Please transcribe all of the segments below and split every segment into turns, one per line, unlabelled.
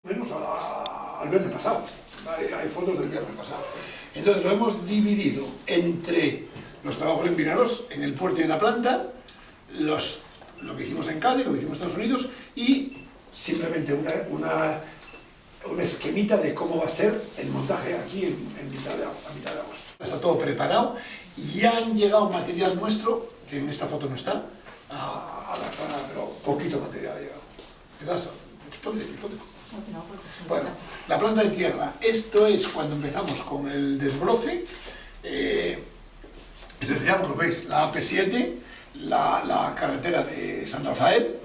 Menos al viernes pasado. Hay fotos del viernes pasado. Entonces lo hemos dividido entre los trabajos en Vinaroz, en el puerto y en la planta, lo que hicimos en Cádiz, lo que hicimos en Estados Unidos, y simplemente un esquemita de cómo va a ser el montaje aquí a mitad de agosto. Está todo preparado, ya han llegado material nuestro, que en esta foto no está, a la zona, pero poquito material ha llegado. ¿Qué das? Ponte. Bueno, la planta de tierra, esto es cuando empezamos con el desbroce, es decir, ya lo veis, la AP7, la carretera de San Rafael,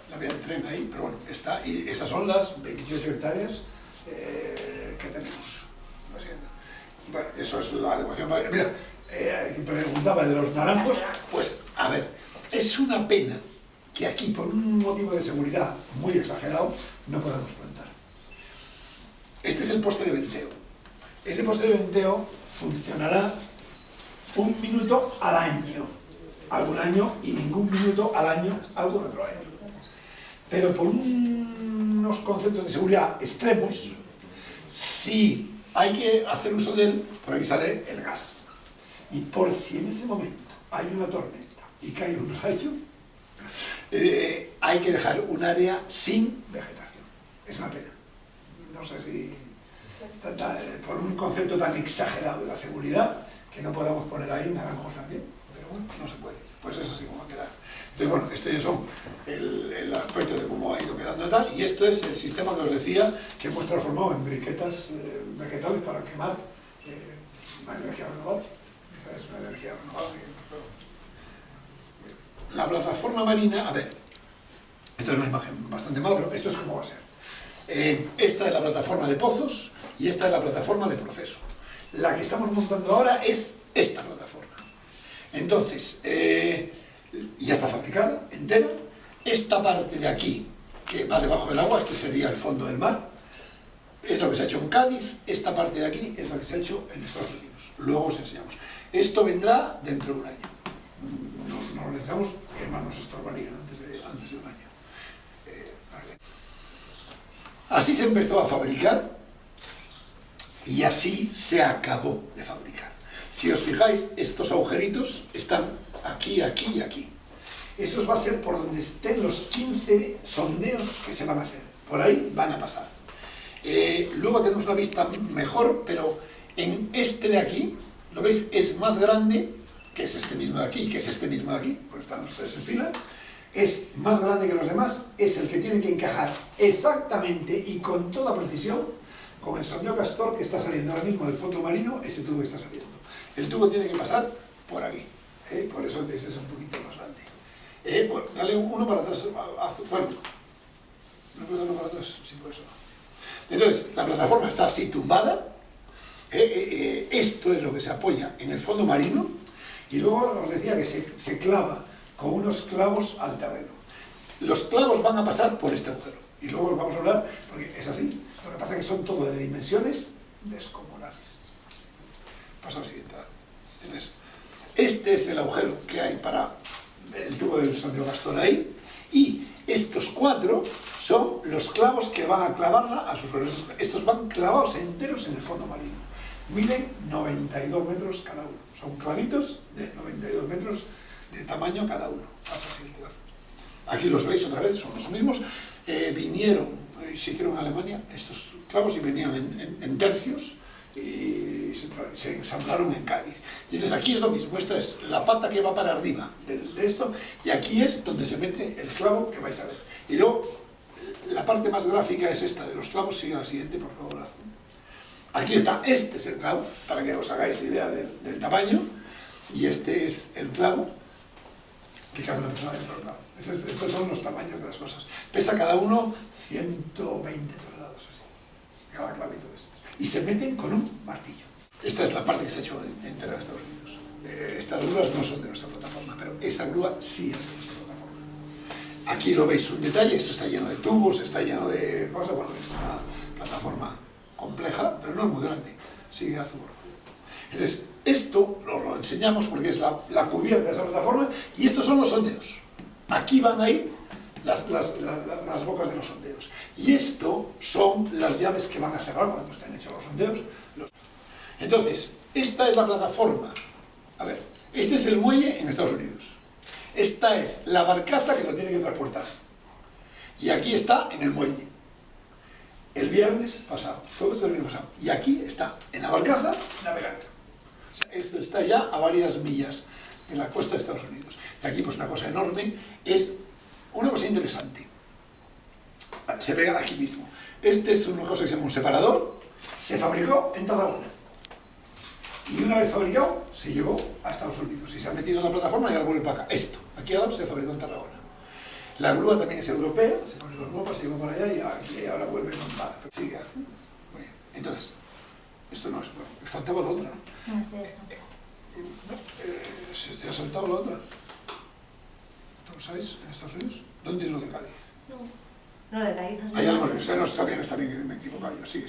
la vía de tren ahí, pero bueno, está, y esas son las 28 hectáreas que tenemos. Bueno, eso es la adecuación. Mira, preguntaba de los naranjos, pues a ver, es una pena que aquí, por un motivo de seguridad muy exagerado, no podamos plantar. Este es el poste de venteo. Ese poste de venteo funcionará 1 minuto al año. Algún año y ningún minuto al año, algún otro año. Pero por unos conceptos de seguridad extremos, si hay que hacer uso de él, por aquí sale el gas. Y por si en ese momento hay una tormenta y cae un rayo, hay que dejar un área sin vegetación. Es una pena. No sé si por un concepto tan exagerado de la seguridad que no podamos poner ahí naranjos también, pero bueno, no se puede. Pues es así como va a quedar. Entonces, bueno, este es el aspecto de cómo ha ido quedando tal, y esto es el sistema que os decía que hemos transformado en briquetas vegetales para quemar una energía renovable. Esa es una energía renovable. La plataforma marina, a ver, esta es una imagen bastante mala, pero esto es como va a ser. Esta es la plataforma de pozos y esta es la plataforma de proceso. La que estamos montando ahora es esta plataforma. Entonces, ya está fabricada, entera. Esta parte de aquí, que va debajo del agua, este sería el fondo del mar, es lo que se ha hecho en Cádiz. Esta parte de aquí es lo que se ha hecho en Estados Unidos. Luego os enseñamos. Esto vendrá dentro de un año. No lo necesitamos, que más nos estorbaría antes de un año. Así se empezó a fabricar y así se acabó de fabricar. Si os fijáis, estos agujeritos están aquí, aquí y aquí. Eso va a ser por donde estén los 15 sondeos que se van a hacer. Por ahí van a pasar. Luego tenemos una vista mejor, pero en este de aquí, ¿lo veis? Es más grande, que es este mismo de aquí, que es este mismo de aquí, pues están ustedes en fila. Es más grande que los demás, es el que tiene que encajar exactamente y con toda precisión con el sondeo castor que está saliendo ahora mismo del fondo marino, ese tubo que está saliendo. El tubo tiene que pasar por aquí, por eso ese es un poquito más grande. Bueno, dale uno para atrás, bueno, ¿no puedo darlo para atrás? Sí, por eso. Entonces, la plataforma está así tumbada, esto es lo que se apoya en el fondo marino, y luego os decía que se clava con unos clavos al terreno. Los clavos van a pasar por este agujero. Y luego os vamos a hablar, porque es así. Lo que pasa es que son todo de dimensiones descomunales. Pasa al siguiente. Entonces, este es el agujero que hay para el tubo del sondeo castor ahí. Y estos 4 son los clavos que van a clavarla a sus suelos. Estos van clavados enteros en el fondo marino. Miden 92 metros cada uno. Son clavitos de 92 metros de tamaño cada uno. Aquí los veis otra vez, son los mismos. Vinieron, se hicieron en Alemania estos clavos y venían en tercios y se ensamblaron en Cádiz. Y entonces aquí es lo mismo, esta es la pata que va para arriba de esto, y aquí es donde se mete el clavo que vais a ver. Y luego, la parte más gráfica es esta de los clavos. Sigue la siguiente, por favor. Aquí está, este es el clavo, para que os hagáis idea del tamaño, y este es el clavo que cabe una persona dentro del clavo. Estos son los tamaños de las cosas. Pesa cada uno 120 toneladas, así, cada clavito de estos. Y se meten con un martillo. Esta es la parte que se ha hecho entera en Estados Unidos. Estas grúas no son de nuestra plataforma, pero esa grúa sí es de nuestra plataforma. Aquí lo veis un detalle, esto está lleno de tubos, está lleno de cosas. Bueno, es una plataforma compleja, pero no es muy grande. Sigue azul. Entonces, esto lo enseñamos porque es la cubierta de esa plataforma, y estos son los sondeos. Aquí van a ir las bocas de los sondeos. Y esto son las llaves que van a cerrar cuando estén hechos los sondeos. Entonces, esta es la plataforma. A ver, este es el muelle en Estados Unidos. Esta es la barcaza que lo tiene que transportar. Y aquí está en el muelle. El viernes pasado, todo esto el viernes pasado. Y aquí está, en la barcaza, navegando. O sea, esto está ya a varias millas en la costa de Estados Unidos. Y aquí, pues una cosa enorme, es una cosa interesante. Se ve aquí mismo. Este es una cosa que se llama un separador. Se fabricó en Tarragona. Y una vez fabricado, se llevó a Estados Unidos. Y se ha metido en la plataforma y ahora vuelve para acá. Esto, aquí ahora se fabricó en Tarragona. La grúa también es europea, se fabricó en Europa, se llevó para allá y aquí ahora vuelve normal. Sigue. Muy bien. Entonces, esto no es bueno. Faltaba la otra, ¿no?
No, este está.
¿Se te ha saltado la otra? ¿No lo sabéis? ¿En Estados Unidos? ¿Dónde es lo de Cádiz?
No, lo de Cádiz es
Hay algo, no, está bien, me he equivocado yo, sigue.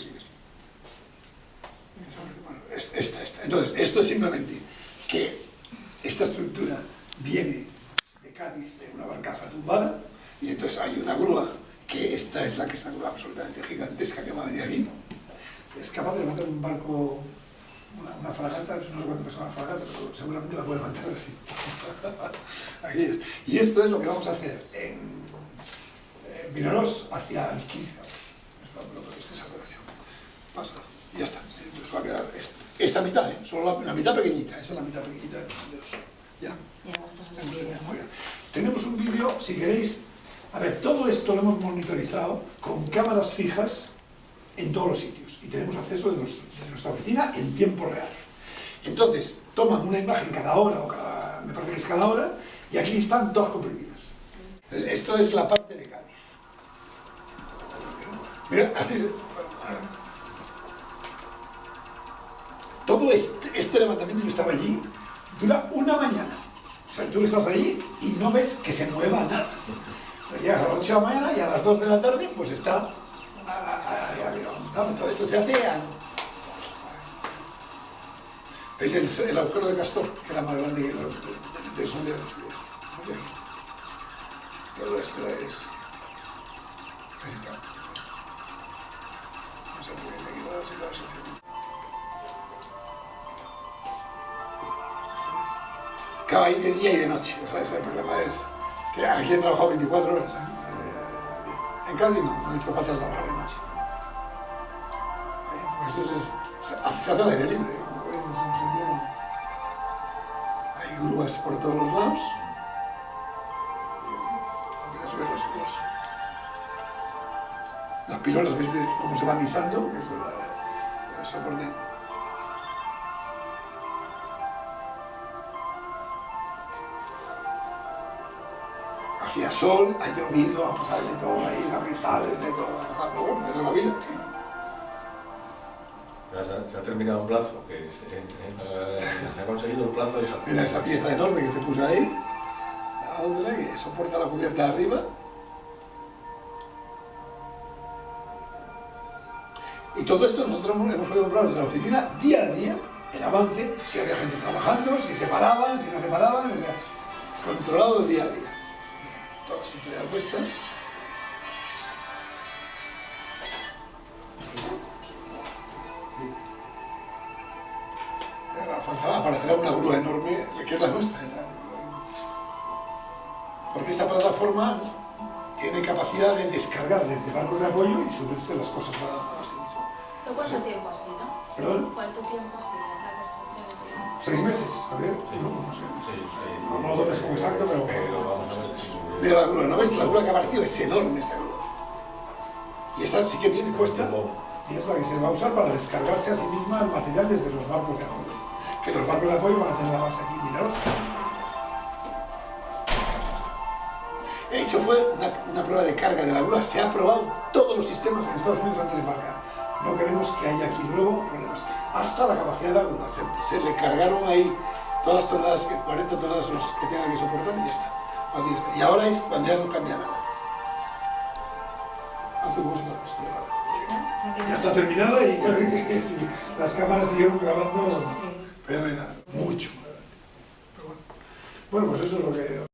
Bueno, esta. Entonces, esto es simplemente que esta estructura viene de Cádiz en una barcaza tumbada y entonces hay una grúa, que esta es la que es una grúa absolutamente gigantesca que va a venir aquí. Es capaz de levantar un barco, una fragata, no sé cuánto pesa una fragata, pero seguramente la puede levantar así. Aquí es. Y esto es lo que vamos a hacer en Vinaròs hacia el 15. Esta es la operación. Pasa. Y ya está. Entonces va a quedar esta mitad, solo la mitad pequeñita. Esa es la mitad pequeñita de los sondeos. Ya. Muy bien. Tenemos un vídeo, si queréis. A ver, todo esto lo hemos monitorizado con cámaras fijas en todos los sitios. Y tenemos acceso de nuestra oficina en tiempo real. Entonces, toman una imagen cada hora, o me parece que es cada hora, y aquí están todas comprimidas. Entonces, esto es la parte de Cádiz. Mira, así es. Todo este levantamiento, yo estaba allí, dura una mañana. O sea, tú estás allí y no ves que se mueva nada. O sea, llegas a las 8 de la mañana y a las 2 de la tarde, pues está... Todo esto se hace ¿veis el agujero de Castor? Que era más grande que los de sondeos. Todo esto es... No sé muy bien de qué lado se va. Acaba ahí de día y de noche, o sea, ese problema es que aquí he trabajado 24 horas. En Cádiz no hizo falta trabajar de noche. Pues eso se hace al aire libre, como veis, hay grúas por todos los lados. Puedes ver las pilonas, veis cómo se van izando, que es el soporte. Hacía sol, ha llovido, ha pasado de todo ahí, capitales, de todo, pero bueno, esa es la vida.
Se ha terminado un plazo, se ha conseguido el plazo de esa.
Mira esa pieza enorme que se puso ahí, la otra que soporta la cubierta de arriba. Y todo esto nosotros hemos podido comprar desde la oficina día a día, el avance, si había gente trabajando, si se paraban, si no se paraban, o sea, controlado día a día. Toda la estructura puesta. Aparecerá una grúa enorme, que es la nuestra. Porque esta plataforma tiene capacidad de descargar desde barcos de apoyo y subirse las cosas a sí mismo.
¿Esto cuánto tiempo ha sido?
¿Perdón?
¿Cuánto tiempo ha sido la construcción?
6 meses, a ver. No sé. No lo tomes como exacto, pero...
vamos a ver si...
Mira la grúa, ¿no ves? La grúa que ha aparecido es enorme, esta grúa. Y esa sí que viene puesta, y es la que se va a usar para descargarse a sí misma el material desde los barcos de apoyo. Que los barcos de apoyo van a tener la base aquí, miraros. Eso fue una prueba de carga de la grúa. Se han probado todos los sistemas en Estados Unidos antes de embarcar. No queremos que haya aquí luego problemas. Hasta la capacidad de la grúa. Se le cargaron ahí todas las toneladas, 40 toneladas los que tengan que soportar y ya está. Aquí está. Y ahora es cuando ya no cambia nada. Hace unos años. Ya está terminada y las cámaras siguieron grabando. Pero no hay nada. Mucho. Pero bueno. Bueno, pues eso es lo que...